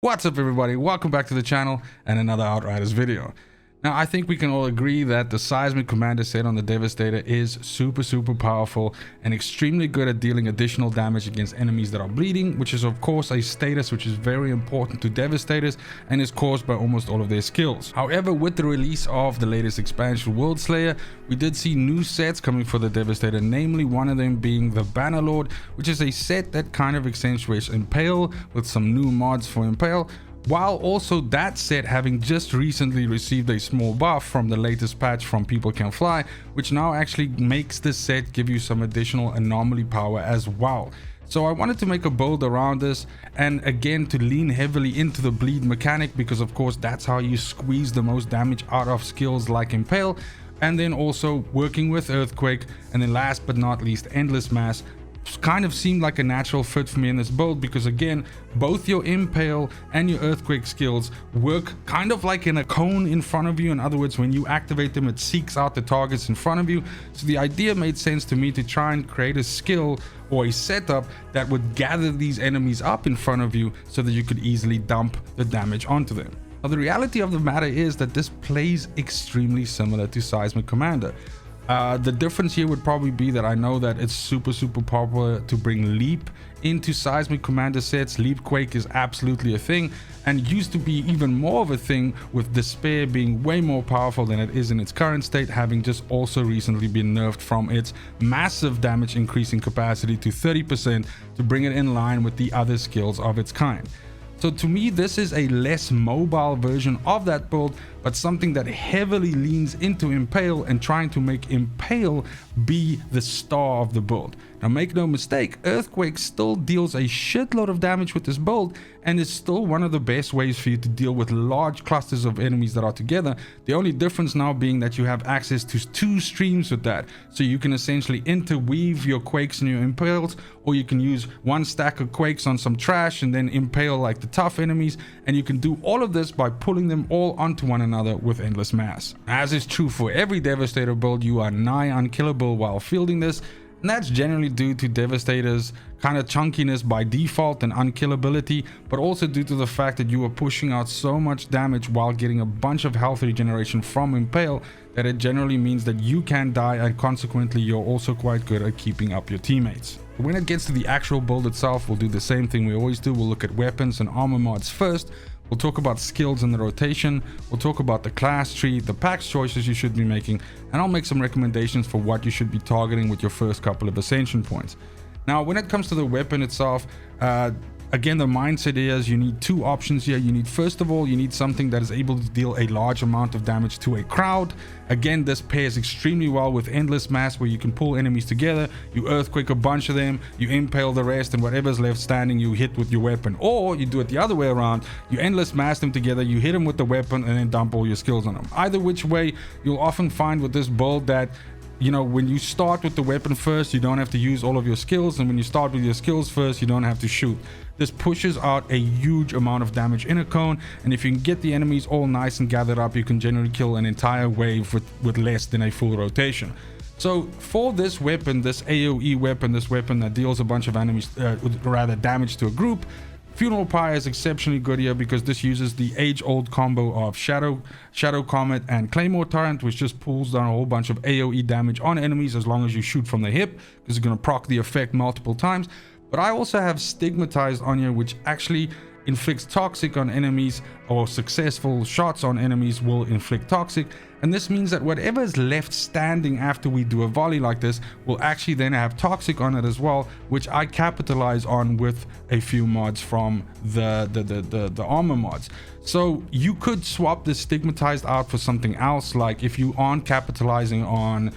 What's up everybody, welcome back to the channel and another Outriders video. Now I think we can all agree that the seismic commander set on the Devastator is super powerful and extremely good at dealing additional damage against enemies that are bleeding, which is of course a status which is very important to Devastators and is caused by almost all of their skills. However, with the release of the latest expansion Worldslayer, we did see new sets coming for the Devastator, namely one of them being the Bannerlord, which is a set that kind of accentuates Impale with some new mods for Impale, while also that set having just recently received a small buff from the latest patch from People Can Fly, which now actually makes this set give you some additional anomaly power as well. So I wanted to make a build around this, and again to lean heavily into the bleed mechanic, because of course that's how you squeeze the most damage out of skills like Impale, and then also working with Earthquake, and then last but not least Endless Mass kind of seemed like a natural fit for me in this build, because again both your Impale and your Earthquake skills work kind of like in a cone in front of you. In other words, when you activate them, it seeks out the targets in front of you. So the idea made sense to me to try and create a skill or a setup that would gather these enemies up in front of you so that you could easily dump the damage onto them. Now the reality of the matter is that this plays extremely similar to Seismic Commander. The difference here would probably be that I know that it's super popular to bring Leap into Seismic Commander sets. Leap Quake is absolutely a thing, and used to be even more of a thing, with Despair being way more powerful than it is in its current state, having just also recently been nerfed from its massive damage increasing capacity to 30% to bring it in line with the other skills of its kind. So to me, this is a less mobile version of that build, but something that heavily leans into Impale and trying to make Impale be the star of the build. Now make no mistake, Earthquake still deals a shitload of damage with this build and is still one of the best ways for you to deal with large clusters of enemies that are together. The only difference now being that you have access to 2 streams with that, so you can essentially interweave your Quakes and your Impales, or you can use 1 stack of Quakes on some trash and then Impale like the tough enemies, and you can do all of this by pulling them all onto one another with Endless Mass. As is true for every Devastator build, you are nigh unkillable while fielding this, and that's generally due to Devastator's kind of chunkiness by default and unkillability, but also due to the fact that you are pushing out so much damage while getting a bunch of health regeneration from Impale that it generally means that you can die, and consequently you're also quite good at keeping up your teammates. When it gets to the actual build itself, we'll do the same thing we always do. We'll look at weapons and armor mods first. We'll talk about skills in the rotation, we'll talk about the class tree, the PAX choices you should be making, and I'll make some recommendations for what you should be targeting with your first couple of Ascension points. Now when it comes to the weapon itself, again, the mindset is you need 2 options here. You need, first of all, you need something that is able to deal a large amount of damage to a crowd. Again, this pairs extremely well with Endless Mass, where you can pull enemies together, you Earthquake a bunch of them, you Impale the rest, and whatever's left standing you hit with your weapon. Or you do it the other way around, you Endless Mass them together, you hit them with the weapon, and then dump all your skills on them. Either which way, you'll often find with this build that, you know, when you start with the weapon first, you don't have to use all of your skills, and when you start with your skills first, you don't have to shoot. This pushes out a huge amount of damage in a cone, and if you can get the enemies all nice and gathered up, you can generally kill an entire wave with less than a full rotation. So for this weapon, this AoE weapon, this weapon that deals a bunch of enemies, rather damage to a group, Funeral Pyre is exceptionally good here, because this uses the age-old combo of Shadow Comet and Claymore Torrent, which just pulls down a whole bunch of AoE damage on enemies as long as you shoot from the hip, because it's going to proc the effect multiple times. But I also have Stigmatized on here, which actually inflicts toxic on enemies, or successful shots on enemies will inflict toxic, and this means that whatever is left standing after we do a volley like this will actually then have toxic on it as well, which I capitalize on with a few mods from the armor mods. So you could swap this Stigmatized out for something else, like if you aren't capitalizing on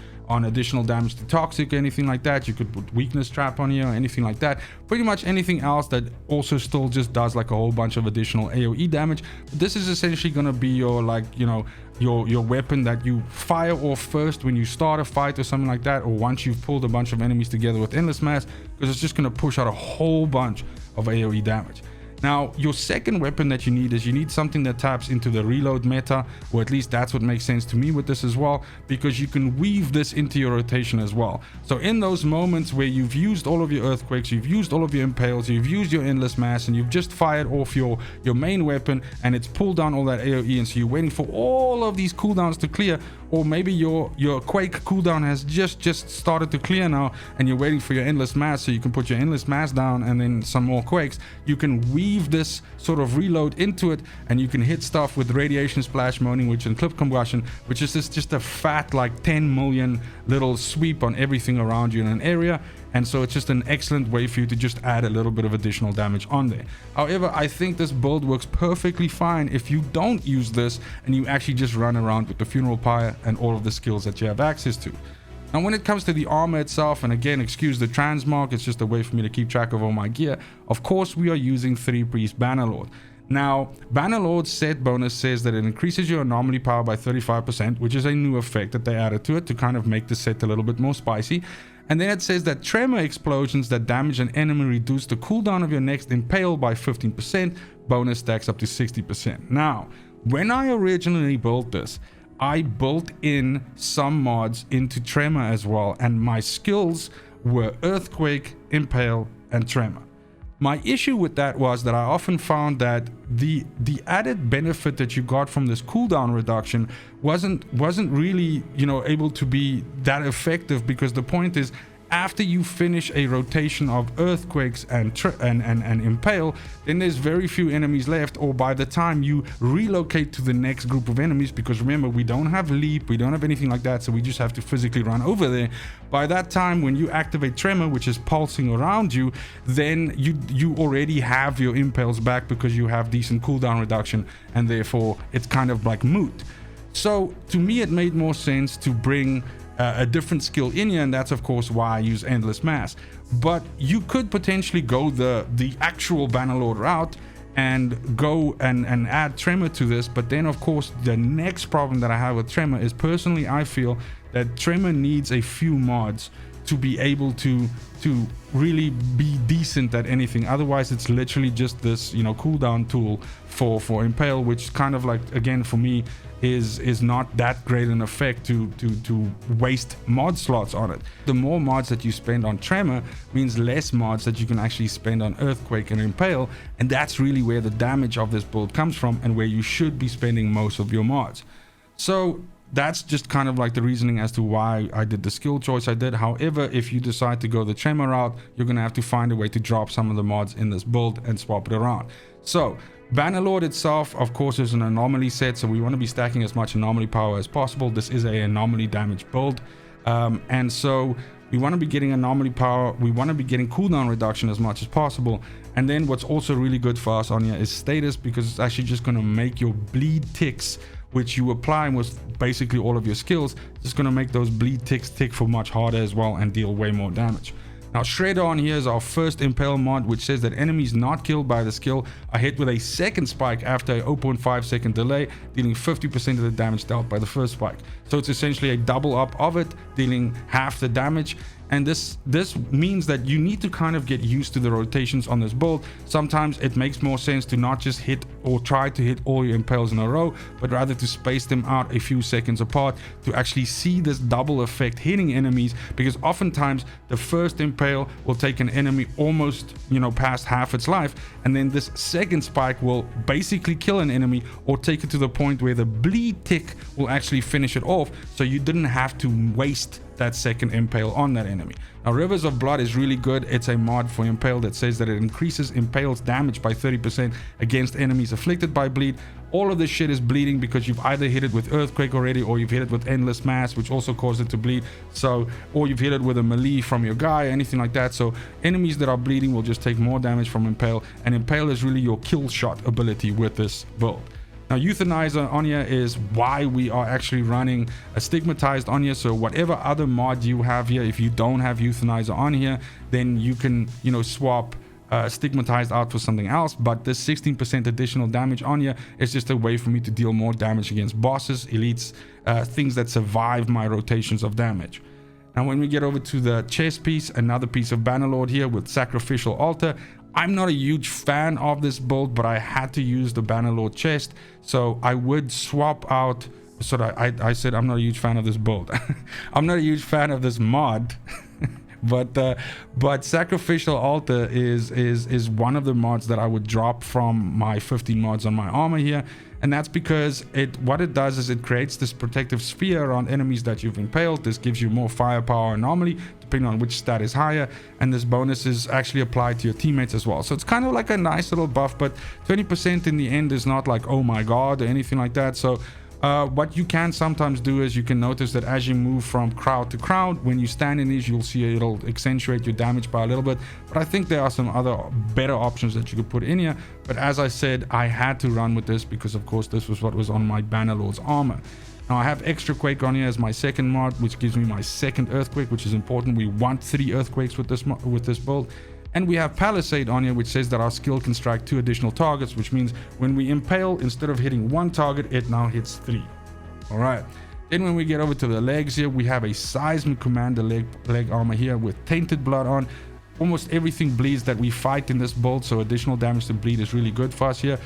additional damage to toxic or anything like that, you could put Weakness Trap on here or anything like that. Pretty much anything else that also still just does like a whole bunch of additional AoE damage. But this is essentially going to be your, like, you know, your weapon that you fire off first when you start a fight or something like that, or once you've pulled a bunch of enemies together with Endless Mass, because it's just going to push out a whole bunch of AoE damage. Now, your second weapon that you need something that taps into the reload meta, or at least that's what makes sense to me with this as well, because you can weave this into your rotation as well. So in those moments where you've used all of your earthquakes, you've used all of your impales, you've used your endless mass, and you've just fired off your main weapon and it's pulled down all that AoE, and so you're waiting for all of these cooldowns to clear, or maybe your quake cooldown has just started to clear now and you're waiting for your endless mass so you can put your endless mass down and then some more quakes. You can weave this sort of reload into it, and you can hit stuff with radiation splash, moaning witch, and clip combustion, which is just a fat like 10 million little sweep on everything around you in an area. And so it's just an excellent way for you to just add a little bit of additional damage on there. However, I think this build works perfectly fine if you don't use this and you actually just run around with the funeral pyre and all of the skills that you have access to. Now, when it comes to the armor itself, and again, excuse the transmog, it's just a way for me to keep track of all my gear. Of course, we are using 3 Priest Bannerlord. Now, Bannerlord's set bonus says that it increases your anomaly power by 35%, which is a new effect that they added to it to kind of make the set a little bit more spicy. And then it says that tremor explosions that damage an enemy reduce the cooldown of your next impale by 15%, bonus stacks up to 60%. Now, when I originally built this, I built in some mods into tremor as well, and my skills were earthquake, impale, and tremor. My issue with that was that I often found that the added benefit that you got from this cooldown reduction wasn't really, you know, able to be that effective, because the point is, after you finish a rotation of earthquakes and impale, then there's very few enemies left, or by the time you relocate to the next group of enemies, because remember, we don't have leap, we don't have anything like that, so we just have to physically run over there. By that time, when you activate tremor, which is pulsing around you, then you already have your impales back because you have decent cooldown reduction, and therefore it's kind of like moot. So to me, it made more sense to bring a different skill in here, and that's of course why I use endless mass. But you could potentially go the actual Bannerlord route and go and add tremor to this. But then of course the next problem that I have with tremor is, personally I feel that tremor needs a few mods to be able to really be decent at anything. Otherwise it's literally just this, you know, cooldown tool for impale, which kind of like, again, for me is not that great an effect to waste mod slots on it. The more mods that you spend on tremor means less mods that you can actually spend on earthquake and impale, and that's really where the damage of this build comes from, and where you should be spending most of your mods. So that's just kind of like the reasoning as to why I did the skill choice I did. However, if you decide to go the tremor route, you're going to have to find a way to drop some of the mods in this build and swap it around. So Bannerlord itself, of course, is an anomaly set, so we want to be stacking as much anomaly power as possible. This is a anomaly damage build, and so we want to be getting anomaly power, we want to be getting cooldown reduction as much as possible. And then what's also really good for us on here is status, because it's actually just going to make your bleed ticks, which you apply with basically all of your skills, just going to make those bleed ticks tick for much harder as well and deal way more damage. Now, Shredder on here is our first impale mod, which says that enemies not killed by the skill are hit with a second spike after a 0.5 second delay, dealing 50% of the damage dealt by the first spike. So it's essentially a double up of it, dealing half the damage. And this means that you need to kind of get used to the rotations on this build. Sometimes it makes more sense to not just hit or try to hit all your impales in a row, but rather to space them out a few seconds apart to actually see this double effect hitting enemies, because oftentimes the first impale will take an enemy almost, you know, past half its life, and then this second spike will basically kill an enemy or take it to the point where the bleed tick will actually finish it off, so you didn't have to waste that second impale on that enemy. Now, Rivers of Blood is really good. It's a mod for impale that says that it increases impale's damage by 30% against enemies afflicted by bleed. All of this shit is bleeding because you've either hit it with earthquake already, or you've hit it with endless mass, which also causes it to bleed. So, or you've hit it with a melee from your guy, anything like that. So enemies that are bleeding will just take more damage from impale, and impale is really your kill shot ability with this build. Now, Euthanizer on here is why we are actually running a Stigmatized on here. So whatever other mod you have here, if you don't have Euthanizer on here, then you can, you know, swap Stigmatized out for something else. But this 16% additional damage on here is just a way for me to deal more damage against bosses, elites, things that survive my rotations of damage. Now, when we get over to the chest piece, another piece of Bannerlord here with Sacrificial Altar, I'm not a huge fan of this build, but I had to use the Bannerlord chest, so I would swap out. So I said I'm not a huge fan of this build. I'm not a huge fan of this mod. but sacrificial altar is one of the mods that I would drop from my 15 mods on my armor here, and that's because what it does is it creates this protective sphere around enemies that you've impaled. This gives you more firepower anomaly depending on which stat is higher, and this bonus is actually applied to your teammates as well. So it's kind of like a nice little buff, but 20% in the end is not like oh my god or anything like that. So what you can sometimes do is you can notice that as you move from crowd to crowd, when you stand in these, you'll see it'll accentuate your damage by a little bit. But I think there are some other better options that you could put in here. But as I said, I had to run with this because of course this was what was on my Bannerlord's armor. Now I have extra quake on here as my second mod, which gives me my second earthquake, which is important. We want 3 earthquakes with this build. And we have Palisade on here, which says that our skill can strike 2 additional targets, which means when we impale, instead of hitting 1 target, it now hits 3. All right. Then when we get over to the legs here, we have a Seismic Commander leg armor here with Tainted Blood on. Almost everything bleeds that we fight in this build, so additional damage to bleed is really good for us here.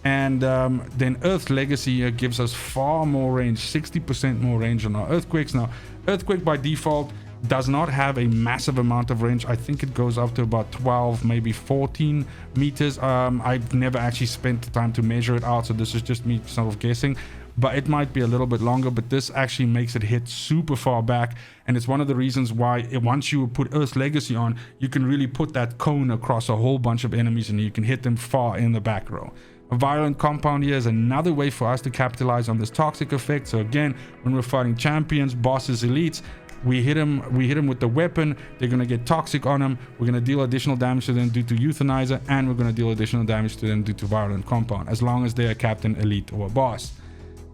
And then Earth's Legacy here gives us far more range, 60% more range on our earthquakes. Now, earthquake by default does not have a massive amount of range. I think it goes up to about 12, maybe 14 meters. I've never actually spent the time to measure it out, so this is just me sort of guessing, but it might be a little bit longer. But this actually makes it hit super far back, and it's one of the reasons why once you put Earth's Legacy on, you can really put that cone across a whole bunch of enemies and you can hit them far in the back row. A Violent Compound here is another way for us to capitalize on this toxic effect. So again, when we're fighting champions, bosses, elites, we hit them with the weapon, they're going to get toxic on them, we're going to deal additional damage to them due to Euthanizer, and we're going to deal additional damage to them due to Violent Compound, as long as they're a captain, elite, or a boss.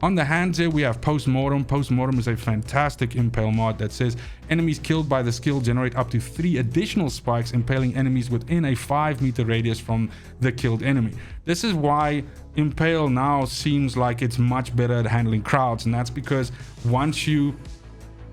On the hands here, we have Postmortem. Postmortem is a fantastic impale mod that says enemies killed by the skill generate up to 3 additional spikes, impaling enemies within a 5-meter radius from the killed enemy. This is why impale now seems like it's much better at handling crowds, and that's because once you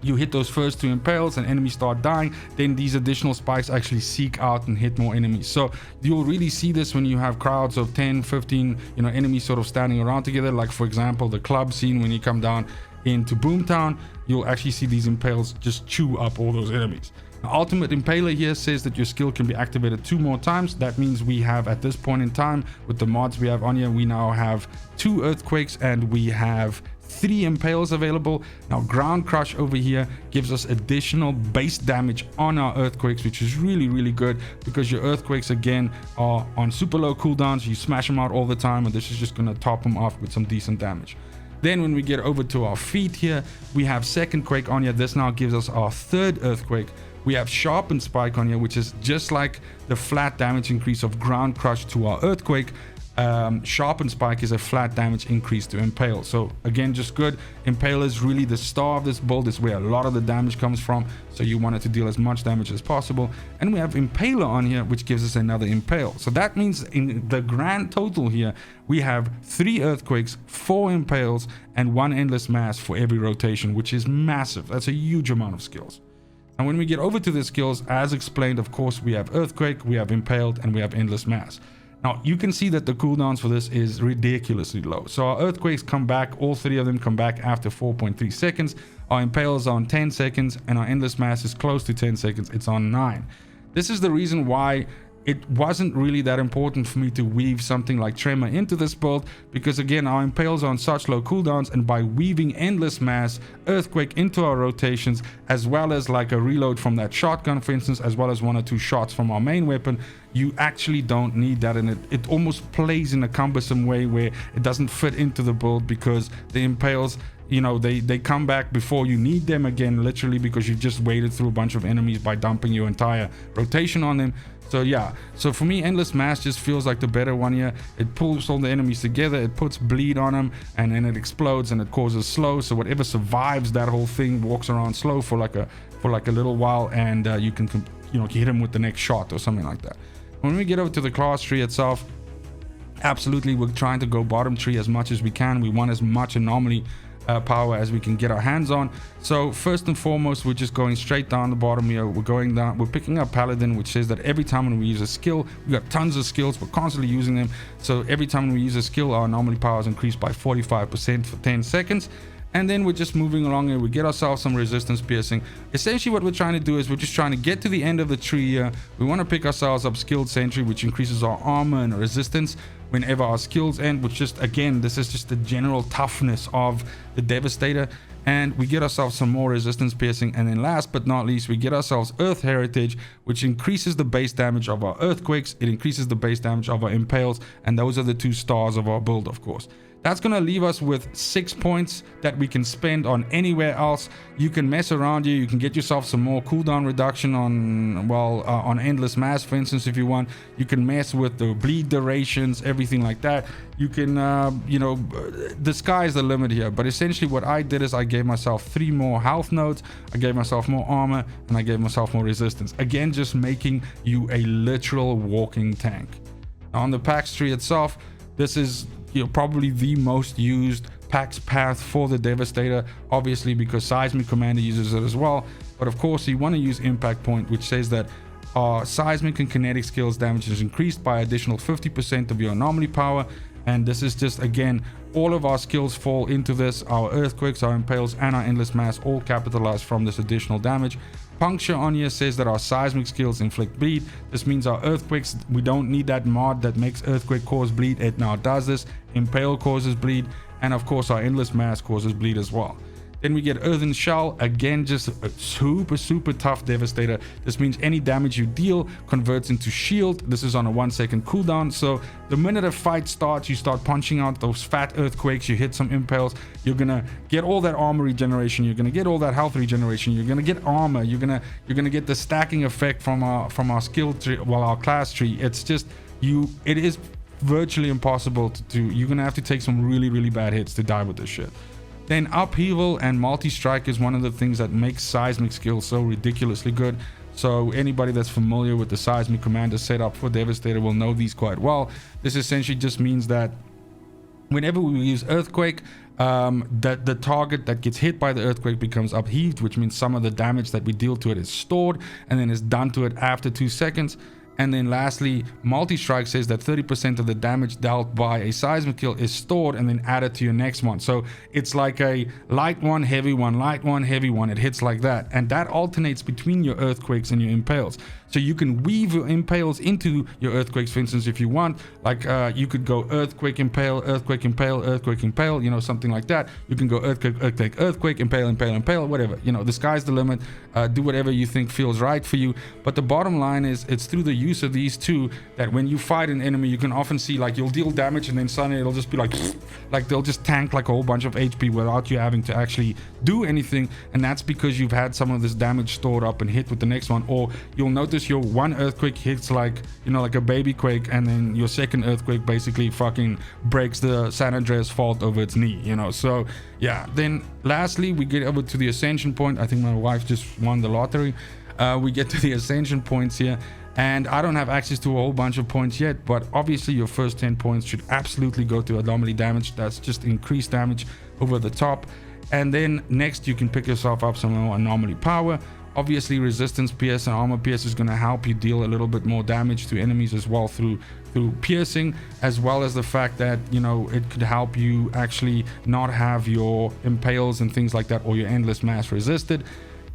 hit those first 2 impales and enemies start dying, then these additional spikes actually seek out and hit more enemies. So you'll really see this when you have crowds of 10, 15, enemies sort of standing around together. Like for example, the club scene, when you come down into Boomtown, you'll actually see these impales just chew up all those enemies. Now, Ultimate Impaler here says that your skill can be activated 2 more times. That means we have, at this point in time, with the mods we have on here, we now have 2 earthquakes and we have 3 impales available. Now Ground Crush over here gives us additional base damage on our earthquakes, which is really good, because your earthquakes again are on super low cooldowns. You smash them out all the time, and this is just going to top them off with some decent damage. Then when we get over to our feet here, we have Second Quake on here. This now gives us our 3rd earthquake. We have Sharpened Spike on here, which is just like the flat damage increase of Ground Crush to our earthquake. Sharpened Spike is a flat damage increase to impale. So again, just good. Impale is really the star of this build. It's where a lot of the damage comes from, so you want it to deal as much damage as possible. And we have Impaler on here, which gives us another impale. So that means in the grand total here, we have 3 earthquakes, 4 impales, and 1 endless mass for every rotation, which is massive. That's a huge amount of skills. And when we get over to the skills, as explained, of course, we have earthquake, we have impaled, and we have endless mass. Now you can see that the cooldowns for this is ridiculously low. So our earthquakes come back, all 3 of them come back after 4.3 seconds. Our impales are on 10 seconds, and our endless mass is close to 10 seconds. It's on 9. This is the reason why it wasn't really that important for me to weave something like Tremor into this build, because again, our impales are on such low cooldowns, and by weaving endless mass, earthquake into our rotations, as well as like a reload from that shotgun, for instance, as well as 1 or 2 shots from our main weapon, you actually don't need that, and it almost plays in a cumbersome way where it doesn't fit into the build, because the impales, they come back before you need them again, literally, because you've just waded through a bunch of enemies by dumping your entire rotation on them. So yeah, so for me, endless mass just feels like the better one here. It pulls all the enemies together, it puts bleed on them, and then it explodes and it causes slow. So whatever survives that whole thing walks around slow for like a little while, and you can hit him with the next shot or something like that. When we get over to the class tree itself, absolutely we're trying to go bottom tree as much as we can. We want as much anomaly power as we can get our hands on. So first and foremost, we're just going straight down the bottom here. We're going down, we're picking up Paladin, which says that every time when we use a skill, we got tons of skills, we're constantly using them. So every time we use a skill, our anomaly power is increased by 45% for 10 seconds. And then we're just moving along here. We get ourselves some resistance piercing. Essentially what we're trying to do is we're just trying to get to the end of the tree here. We want to pick ourselves up skilled sentry, which increases our armor and resistance whenever our skills end, which just, again, this is just the general toughness of the Devastator. And we get ourselves some more resistance piercing. And then last but not least, we get ourselves Earth Heritage, which increases the base damage of our earthquakes. It increases the base damage of our impales. And those are the 2 stars of our build, of course. That's going to leave us with 6 points that we can spend on anywhere else. You can mess around here. You can get yourself some more cooldown reduction on, well, on Endless Mass, for instance, if you want. You can mess with the bleed durations, everything like that. You can, you know, the sky's the limit here. But essentially what I did is I gave myself 3 more health nodes. I gave myself more armor and I gave myself more resistance. Again, just making you a literal walking tank. Now, on the PAX tree itself, this is, you know, probably the most used PAX path for the Devastator, obviously because Seismic Commander uses it as well. But of course, you want to use Impact Point, which says that our seismic and kinetic skills damage is increased by additional 50% of your anomaly power. And this is just, again, all of our skills fall into this. Our earthquakes, our impales, and our endless mass all capitalize from this additional damage. Puncture on here says that our seismic skills inflict bleed. This means our earthquakes, we don't need that mod that makes earthquake cause bleed. It now does this. Impale causes bleed, and of course our endless mass causes bleed as well. Then we get Earthen Shell, again just a super tough Devastator. This means any damage you deal converts into shield. This is on a 1 second cooldown, so the minute a fight starts, you start punching out those fat earthquakes, you hit some impales, you're gonna get all that armor regeneration, you're gonna get all that health regeneration, you're gonna get armor, you're gonna get the stacking effect from our skill tree, well, our class tree. It's just, it is virtually impossible to do. You're gonna have to take some really bad hits to die with this shit. Then upheaval and multi-strike is one of the things that makes seismic skills so ridiculously good. So anybody that's familiar with the Seismic Commander setup for Devastator will know these quite well. This essentially just means that whenever we use earthquake, that the target that gets hit by the earthquake becomes upheaved, which means some of the damage that we deal to it is stored and then is done to it after 2 seconds. And then lastly, multi-strike says that 30% of the damage dealt by a seismic kill is stored and then added to your next one. So it's like a light one, heavy one, light one, heavy one. It hits like that. And that alternates between your earthquakes and your impales. So you can weave your impales into your earthquakes, for instance, if you want. Like you could go earthquake, impale, earthquake, impale, earthquake, impale, you know, something like that. You can go earthquake, earthquake, earthquake, impale, impale, impale, whatever. You know, the sky's the limit. Do whatever you think feels right for you. But the bottom line is it's through the use of these two that when you fight an enemy, you can often see like you'll deal damage and then suddenly it'll just be like they'll just tank like a whole bunch of HP without you having to actually do anything. And that's because you've had some of this damage stored up and hit with the next one. Or you'll notice your one earthquake hits like, you know, like a baby quake, and then your second earthquake basically fucking breaks the San Andreas fault over its knee, you know. So yeah, then lastly we get over to the Ascension Point. I think my wife just won the lottery. We get to the Ascension Points here, and I don't have access to a whole bunch of points yet, but obviously your first 10 points should absolutely go to anomaly damage. That's just increased damage over the top. And then next you can pick yourself up some more anomaly power. Obviously resistance pierce and armor pierce is going to help you deal a little bit more damage to enemies as well through piercing, as well as the fact that, you know, it could help you actually not have your impales and things like that, or your endless mass resisted.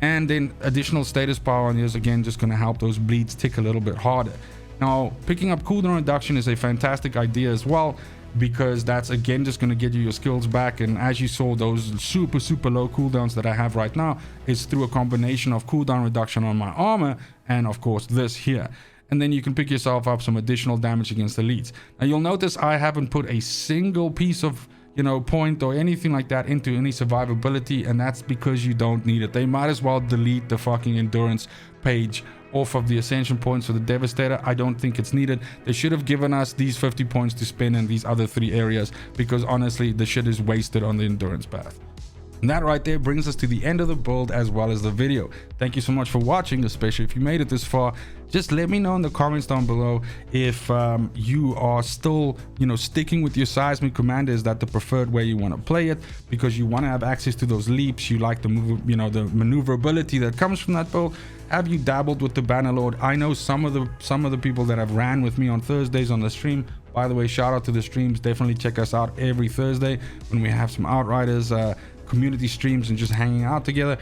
And then additional status power on this, again, just going to help those bleeds tick a little bit harder. Now picking up cooldown reduction is a fantastic idea as well, because that's again just going to get you your skills back. And as you saw, those super low cooldowns that I have right now is through a combination of cooldown reduction on my armor and of course this here. And then you can pick yourself up some additional damage against elites. Now you'll notice I haven't put a single piece of, you know, point or anything like that into any survivability, and that's because you don't need it. They might as well delete the fucking endurance page off of the Ascension Points for the Devastator. I don't think it's needed. They should have given us these 50 points to spend in these other 3 areas, because honestly the shit is wasted on the endurance path. And that right there brings us to the end of the build as well as the video. Thank you so much for watching, especially if you made it this far. Just let me know in the comments down below if you are still, sticking with your seismic commander. Is that the preferred way you want to play it? Because you want to have access to those leaps. You like the move, the maneuverability that comes from that build. Have you dabbled with the Bannerlord? I know some of the people that have ran with me on Thursdays on the stream. By the way, shout out to the streams. Definitely check us out every Thursday when we have some Outriders community streams and just hanging out together.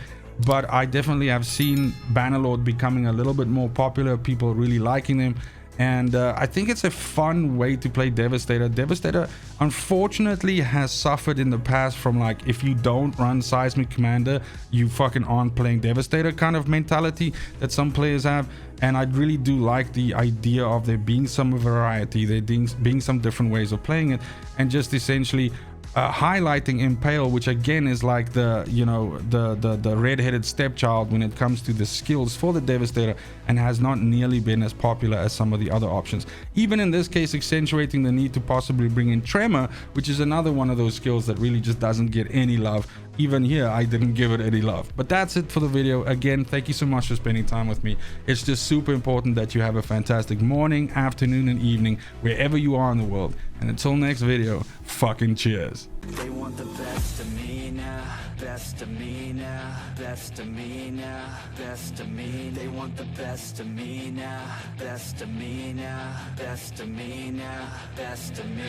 But I definitely have seen Bannerlord becoming a little bit more popular, people really liking them, and I think it's a fun way to play Devastator. Devastator unfortunately has suffered in the past from, like, if you don't run Seismic Commander, you fucking aren't playing Devastator kind of mentality that some players have. And I really do like the idea of there being some variety, there being some different ways of playing it, and just essentially highlighting Impale, which again is like the the red-headed stepchild when it comes to the skills for the Devastator, and has not nearly been as popular as some of the other options. Even in this case, accentuating the need to possibly bring in Tremor, which is another one of those skills that really just doesn't get any love. Even here, I didn't give it any love. But that's it for the video. Again, thank you so much for spending time with me. It's just super important that you have a fantastic morning, afternoon, and evening wherever you are in the world. And until next video, fucking cheers. They want the best of me now, best of me now, best of me now, best of me. They want the best of me now, best of me now, best of me now, best of me.